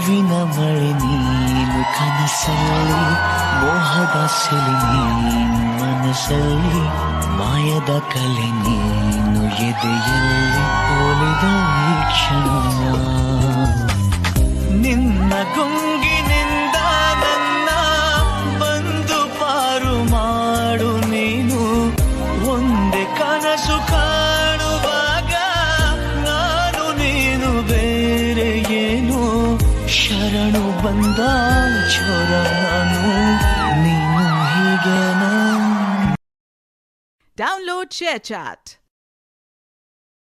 ಹೂವಿನ ಮಳೆ ನೀನು ಕನಸಲ್ಲಿ, ಮೋಹದ ಸೆಲೆ ನೀನು ಮನಸ್ಸಲ್ಲಿ, ಮಾಯದ ಕಲೆ ನೀನು ಎದೆಯಲ್ಲಿ ಒಲಿದ ಈ ಕ್ಷಣ. ನಿನ್ನ ಗುಂಗಿನಿಂದ ನನ್ನ ಬಂದು ಪಾರು ಮಾಡು ನೀನು, ಒಂದೇ ಕನಸು ಕಾಣುವಾಗ ನಾನು ನೀನು ಬೇರೆ ಏನು, ಶರಣು ಬಂದ ಚೋರ ನಾನು ನೀನು ಹೀಗೆ. Download ShareChat.